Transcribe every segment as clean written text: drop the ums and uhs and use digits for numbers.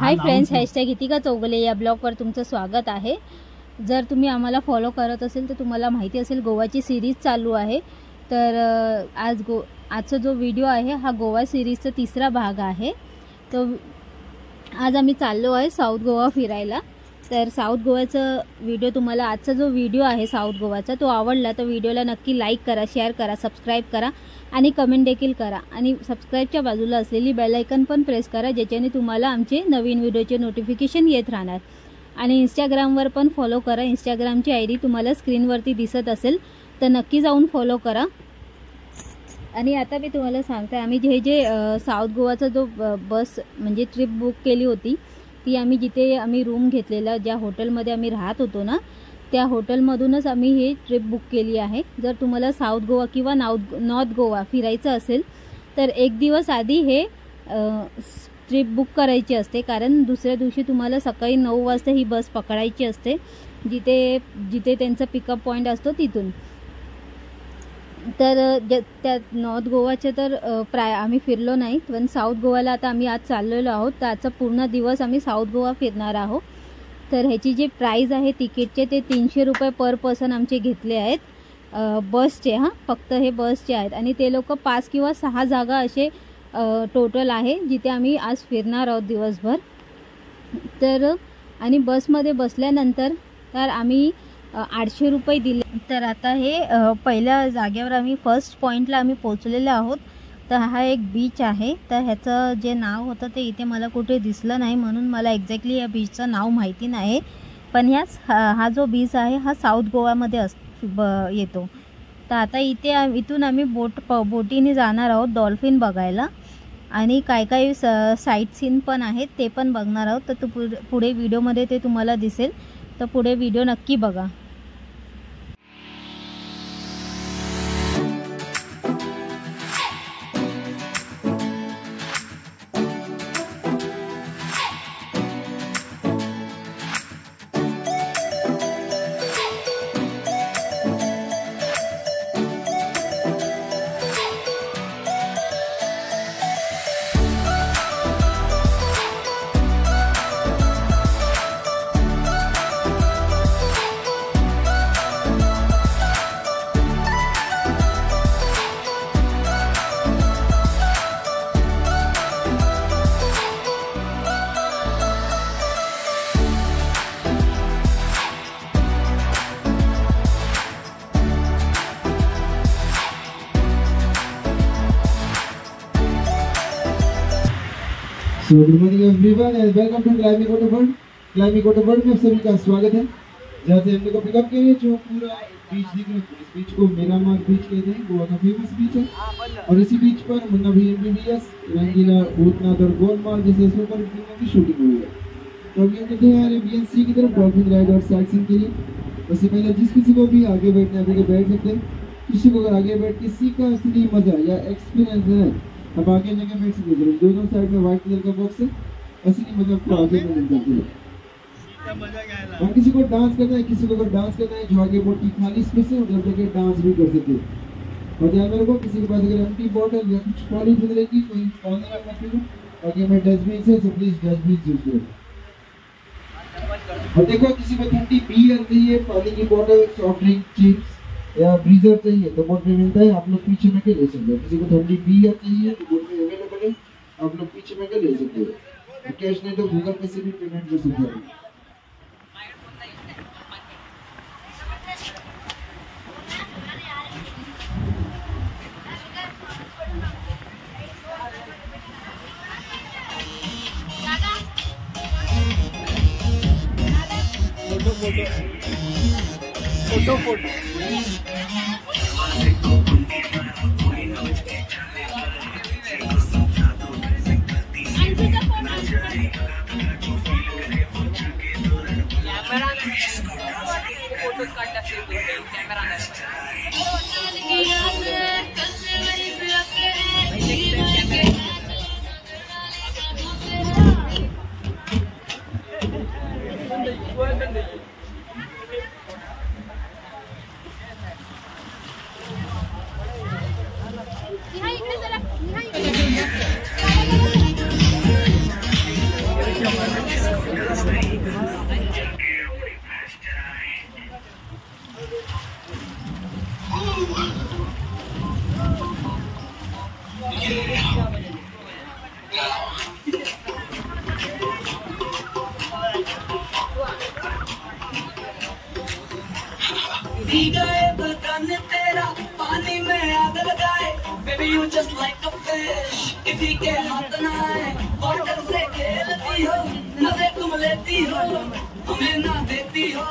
Hi friends, hashtag गीतिका चौगले या ब्लॉगवर तुमचं स्वागत आहे। जर तुम्ही आम्हाला फॉलो करत असेल तर तुम्हाला माहिती असेल गोवाची सिरीज चालू आहे। तर आजचा जो व्हिडिओ आहे हा गोवा सिरीजचा तिसरा भाग आहे। तो आज आम्ही चाललो आहे साऊथ गोवा फिरायला। तर साऊथ गोवाचा व्हिडिओ तुम्हाला आजचा जो व्हिडिओ आहे साऊथ गोवाचा तो आवडला तर व्हिडिओला नक्की लाईक करा, शेअर करा, सबस्क्राइब करा आणि कमेंट देखील करा। आणि सबस्क्राइबच्या बाजूला असलेली बेल आयकॉन पण प्रेस करा, ज्याच्याने तुम्हाला आमचे नवीन व्हिडिओचे नोटिफिकेशन येत राहणार। आणि इंस्टाग्रामवर पण फॉलो करा। इंस्टाग्रामची आयडी तुम्हाला स्क्रीनवरती दिसत असेल तर नक्की जाऊन फॉलो करा। आणि आता मी तुम्हाला सांगते, आम्ही जे साऊथ गोवाचा जो बस म्हणजे ट्रिप बुक केली होती ती आम्ही जिथे आम्ही रूम घेतलेला, ज्या हॉटेलमध्ये आम्ही राहत होतो ना, त्या हॉटेलमधूनच आम्ही ही ट्रिप बुक केली आहे। जर तुम्हाला साऊथ गोवा किंवा नॉर्थ गोवा फिरायचं असेल तर एक दिवस आधी हे ट्रिप बुक करायची असते, कारण दुसऱ्या दिवशी तुम्हाला सकाळी 9 वाजता ही बस पकडायची असते, जिथे त्यांचा पिकअप पॉईंट असतो तिथून। तर त्या नॉर्थ गोवाचे तर आम्ही फिरलो नाही, पण साऊथ गोवाला आता आम्ही आज चाललेलो आहोत। तर आजचा पूर्ण दिवस आम्ही साऊथ गोवा फिरणार आहोत। तर ह्याची जे प्राईस आहे तिकीटचे ते 300 रुपये पर पर्सन आमचे घेतले आहेत बसचे। फक्त हे बसचे आहेत आणि ते लोक 5 किंवा 6 जागा असे टोटल आहे जिथे आम्ही आज फिरणार आहोत दिवसभर। तर आणि बसमध्ये बसल्यानंतर तर आम्ही 800 रुपये दिले। तर आता हे पहिल्या जागेवर आम्ही फर्स्ट पॉईंटला आम्ही पोहोचलेलो आहोत। तर हा एक बीच आहे। तर ह्याचं जे नाव होतं ते इथे मला कुठे दिसलं नाही, म्हणून मला एक्झॅक्टली या बीचचं नाव माहिती नाही। पण हा जो बीच आहे हा साऊथ गोवामध्ये येतो। तर आता इथून आम्ही बोटीने जाणार आहोत डॉल्फिन बघायला, आणि काय साईट सीन पण आहेत ते पण बघणार आहोत। तर पुढे व्हिडिओमध्ये ते तुम्हाला दिसेल, तर पुढे व्हिडिओ नक्की बघा। So good morning everyone and welcome to Climbing Waterfront। Climbing Waterfront में सभी का स्वागत है। जहाँ से हम लोग पिकअप किए, जो पूरा बीच दिख रहा है, इस बीच को मिरामार बीच कहते हैं। गोवा का फेमस बीच है और इसी बीच पर मुन्ना भाई MBBS, रंगीला, भूतनाथ और गोलमाल जैसे सुपर फिल्मों की शूटिंग हुई है। तो अभी हम कहते हैं BNC की तरफ डॉल्फिन राइड और साइट सीइंग के लिए। उससे पहले जिस किसी को भी आगे बैठना है बैठ सकते हैं। किसी को अगर आगे बैठ के सीखा असली मजा या एक्सपीरियंस है, अब आगे जगह बैठ सकते हैं। दोनों साइड में व्हाइट कलर का बॉक्स है, असली मजा आपको आगे में मिलता है। और किसी को डांस करना है, किसी को अगर डांस करना है जो आगे बोटी खाली स्पेस है उधर जाके डांस भी कर सकते हैं। और ध्यान रखो, किसी के पास अगर एम्प्टी बॉटल या कुछ पॉलीथीन रहेगी कोई कॉर्नर आप मत लो। आगे में डस्टबिन है, सो प्लीज डस्टबिन यूज करो। और देखो, किसी को ठंडी बियर चाहिए, पानी की बोतल, सॉफ्ट ड्रिंक, चिप्स या ब्रीजर चाहिए तो बोट में मिलता है, आप लोग पीछे में के ले सकते हो। किसी को ठंडी बियर चाहिए तो बोट में अवेलेबल है, आप लोग पीछे में के ले सकते हो। कैश नहीं तो गूगल पे से भी पेमेंट कर सकते हो। फोटो गए बदन तेरा पानी में आग लगाए baby you just like a fish किसी के हाथ ना आए वाटर से खेलती हो मजे तुम लेती हो हमें ना देती हो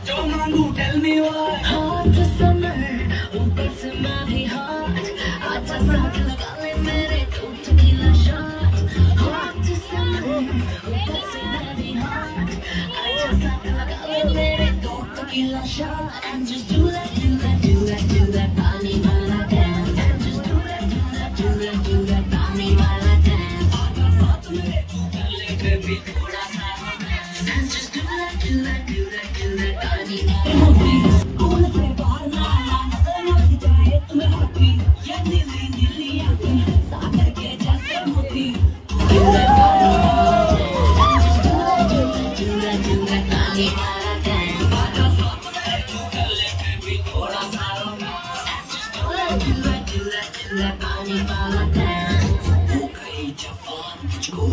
जो मांगू टेल मी व्हाई हॉट समर ऊपर से मैं भी हॉट आजा साथ लगा ले मेरे टूट गीला शॉट हॉट समर ऊपर से मैं भी हॉट आजा साथ लगा ले मेरे टूट गीला shot and just do that do that do that do that पानी वाला dance and just do that do that do that do that पानी वाला dance आजा साथ मेरे तू कर ले baby थोड़ा सा and just do that do that do that do that पानी वाला कौन से बाहर ना नजर लग जाए तुम्हें होती ये नीली नीली आंखें सागर के जैसे मोती do that पानी वाला dance and just do that do that do that do that पानी वाला dance आजा साथ मेरे तू कर ले baby थोड़ा सा and just do that do that do that do that पानी वाला dance हो गई जवान मुझको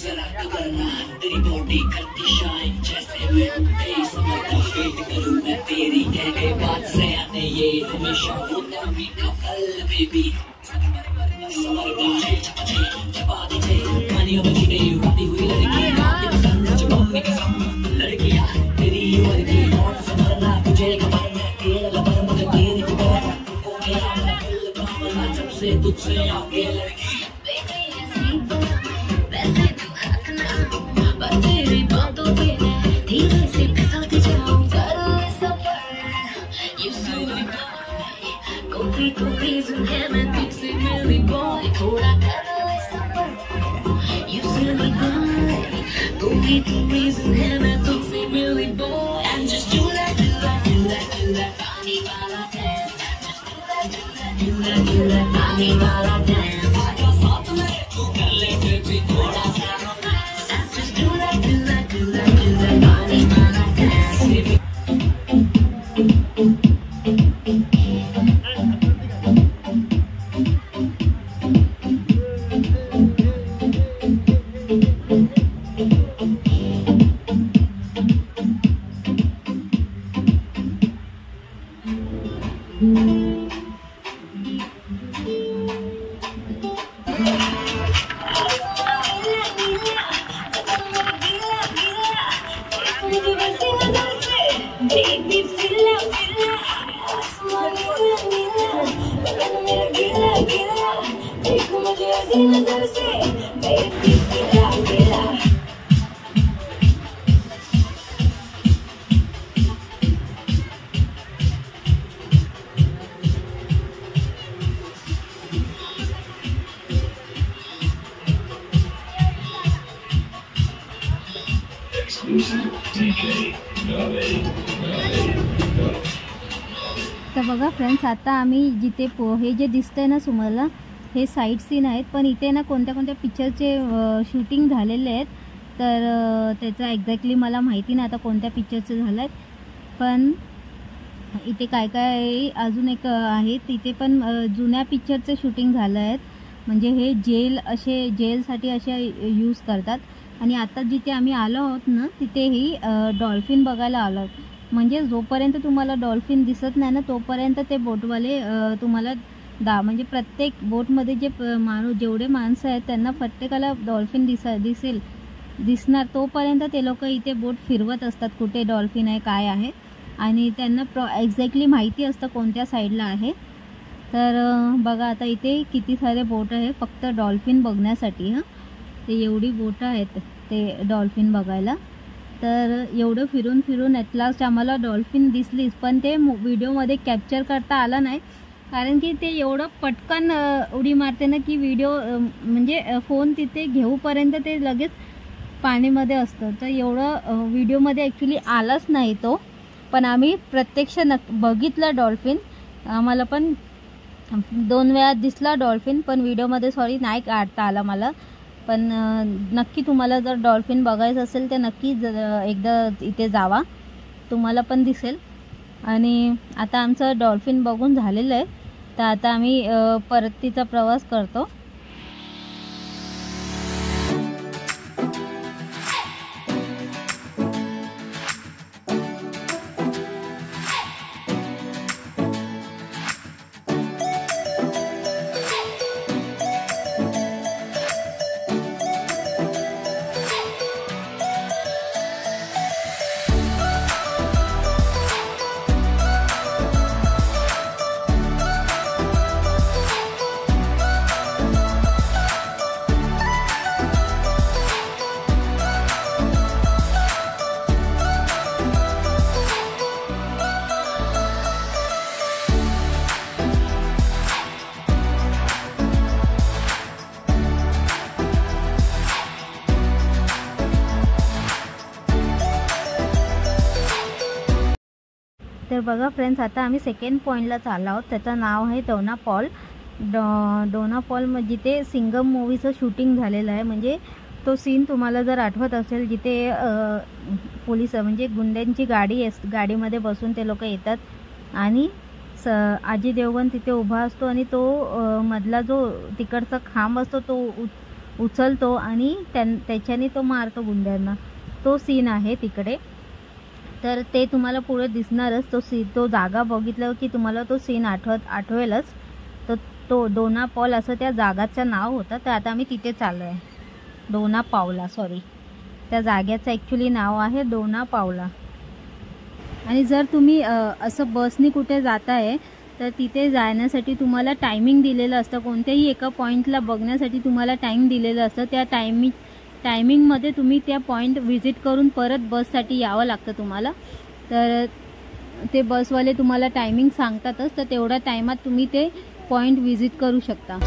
जरा करना तेरी बॉडी करती शाइन जैसे मैं तेरी समझ का वेट करूं मैं तेरी कह गई बात से आने ये हमेशा होता मी का फल बेबी समर बाजे चपचे चपा दीजे पानी में गिरे उड़ती हुई लड़की आपकी पसंद जवाब में कसम लड़कियां तेरी उम्र की और समरना तुझे खबर में तेरा लबर मुझे तेरी फिक्र हो गया मैं दिल का मना जब से तुझसे आगे लड़की वैसे तू हकना पर तेरी बातों पे धीरे से फिसलती जाऊं करो सफर यू सिली बॉय कोई रीजन है मैं तुझसे मिली बॉय थोड़ा करो सफर यू सिली बॉय कोई रीजन है मैं तुझसे मिली boy and just do that do that do that do that पानी वाला dance just do that do that do that do that पानी वाला dance आजा साथ मेरे तू कर ले baby थोड़ा सा and just do that do that do that do that पानी वाला dance baby तर बघा फ्रेंड्स, आता आम्ही जिथे हे जे दिसतंय ना तुम्हाला हे साईड सीन आहेत, पण इथे ना कोणत्या कोणत्या पिक्चरचे शूटिंग झालेले आहेत. तर त्याचं एक्झॅक्टली मला माहिती नाही आता कोणत्या पिक्चरचे झालं आहेत, पण इथे काय काय अजून एक आहे तिथे पण जुन्या पिक्चरचे शूटिंग झालं आहेत. म्हणजे हे जेलसाठी असे यूज करतात. आणि आता जिथे आम्ही आलो आहोत ना तिथेही डॉल्फिन बघायला आलो आहोत. म्हणजे जोपर्यंत तुम्हाला डॉल्फिन दिसत नाही ना तोपर्यंत ते बोटवाले तुम्हाला म्हणजे प्रत्येक बोटमध्ये जे जेवढे माणसं आहेत त्यांना प्रत्येकाला डॉल्फिन दिसणार तोपर्यंत ते लोक इथे बोट फिरवत असतात, कुठे डॉल्फिन आहे काय आहे. आणि त्यांना एक्झॅक्टली माहिती असतं कोणत्या साईडला आहे. तर बघा आता इथे किती सारे बोट आहे फक्त डॉल्फिन बघण्यासाठी. ते एवढी बोटं आहेत ते डॉल्फिन बघायला. तर एवढं फिरून फिरून ॲट लास्ट आम्हाला डॉल्फिन दिसलीच, पण ते व्हिडिओमध्ये कॅप्चर करता आला नाही, कारण की ते एवढं पटकन उडी मारते ना की व्हिडिओ म्हणजे फोन तिथे घेऊपर्यंत ते लगेच पाणीमध्ये असतं. तर एवढं व्हिडिओमध्ये ॲक्च्युली आलाच नाही तो. पण आम्ही प्रत्यक्ष बघितलं डॉल्फिन. आम्हाला पण 2 वेळा दिसला डॉल्फिन, पण व्हिडिओमध्ये सॉरी नाही काढता आला मला. पण नक्की तुम्हाला जर डॉल्फिन बघायचं असेल तर नक्की एकदा इथे जावा, तुम्हाला पण दिसेल. आणि आता आमचं डॉल्फिन बघून झालेलं आहे, तर आता आम्ही परतीचा प्रवास करतो. तर बघा फ्रेंड्स, आता आम्ही सेकंड पॉईंटला चाललो आहोत. त्याचं नाव आहे डोना पॉल. डोना पॉल म्हणजे जिथे सिंगम मूवीचं शूटिंग झालेलं आहे. म्हणजे तो सीन तुम्हाला जर आठवत असेल, जिथे पोलीस म्हणजे गुंड्यांची गाडीमध्ये बसून ते लोक येतात आणि अजय देवगण तिथे उभा असतो आणि तो मधला जो तिकडचा खांब असतो तो उचलतो आणि त्याच्याने तो मारतो गुंड्यांना. तो सीन आहे तिकडे. तर ते तुम्हाला पुढे दिसणारच. तो जागा बघितलं की तुम्हाला तो सीन आठवेलच. तर तो डोना पॉल असं त्या जागाचं नाव होतं. तर आता आम्ही तिथे चाललो आहे. डोना पावला, सॉरी, त्या जागेचं ॲक्च्युली नाव आहे डोना पावला. आणि जर तुम्ही असं बसनी कुठे जाताय तर तिथे जाण्यासाठी तुम्हाला टायमिंग दिलेलं असतं. कोणत्याही एका पॉईंटला बघण्यासाठी तुम्हाला टाईम दिलेलं असतं. त्या टायमिंगमध्ये तुम्ही त्या पॉईंट व्हिजिट करून परत बससाठी यावं लागतं तुम्हाला. तर ते बसवाले तुम्हाला टायमिंग सांगतातच. तर तेवढ्या टायमात तुम्ही ते पॉईंट व्हिजिट करू शकता.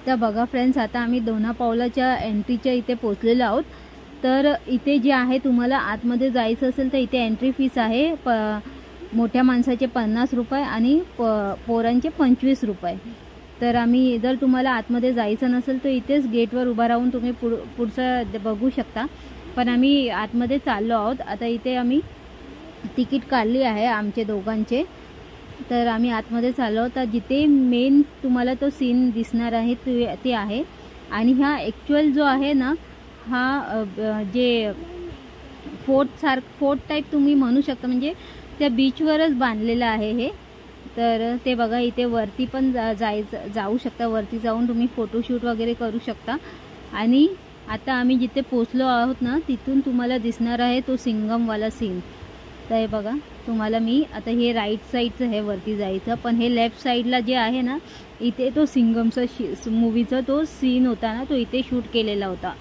तर बघा फ्रेंड्स, आता आम्ही डोना पावलाच्या एंट्रीच्या इथे पोचलेलो आहोत. तर इथे जे आहे तुम्हाला आतमध्ये जायचं असेल तर इथे एंट्री फीस आहे. मोठ्या माणसाचे 50 रुपये आणि पोरांचे 25 रुपये. तर आम्ही जर तुम्हाला आतमध्ये जायचं नसेल तर इथेच गेटवर उभा राहून तुम्ही पुढचं बघू शकता. पण आम्ही आतमध्ये चाललो आहोत. आता इथे आम्ही तिकीट काढली आहे आमचे दोघांचे. तर आम्ही आतमध्ये चाललो. तर जिथे मेन तुम्हाला तो सीन दिसणार आहे ते आहे. आणि हा ॲक्च्युअल जो आहे ना, हा जे फोर्ट टाईप तुम्ही म्हणू शकता. म्हणजे त्या बीचवरच बांधलेलं आहे हे. तर ते बघा, इथे वरती पण जाऊ शकता. वरती जाऊन तुम्ही फोटोशूट वगैरे करू शकता. आणि आता आम्ही जिथे पोचलो आहोत ना, तिथून तुम्हाला दिसणार आहे तो सिंगमवाला सीन. तर हे बघा, तुम्हाला मी आता हे राईट साईडचं आहे वरती जायचं. पण हे लेफ्ट साईडला जे आहे ना, इथे तो सिंगमचा मूवीचा तो सीन होता ना, तो इथे शूट केलेला होता.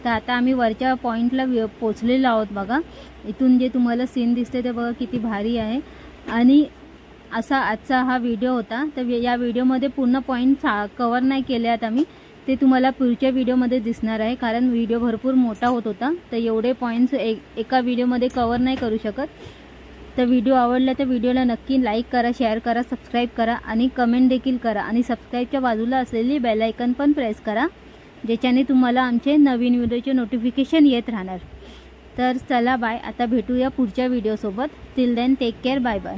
तर आता आम्ही वरच्या पॉईंटला पोचलेलो आहोत बघा. इथून जे तुम्हाला सीन दिसते ते बघा किती भारी आहे. आणि असा आजचा हा व्हिडिओ होता. तर या व्हिडिओमध्ये पूर्ण पॉईंट कवर नाही केले आहेत आम्ही, ते तुम्हाला पुढच्या व्हिडिओमध्ये दिसणार आहे. कारण व्हिडिओ भरपूर मोठा होत होता, तर एवढे पॉईंट्स एका व्हिडिओमध्ये कवर नाही करू शकत. तर व्हिडिओ आवडला तर व्हिडिओला नक्की लाईक करा, शेअर करा, सबस्क्राईब करा आणि कमेंट देखील करा. आणि सबस्क्राईबच्या बाजूला असलेली बेल आयकन पण प्रेस करा, ज्याच्याने तुम्हाला आमचे नवीन व्हिडिओचे नोटिफिकेशन येत राहणार. तर चला बाय, आता भेटूया पुढच्या व्हिडिओसोबत. Till then take care, bye bye.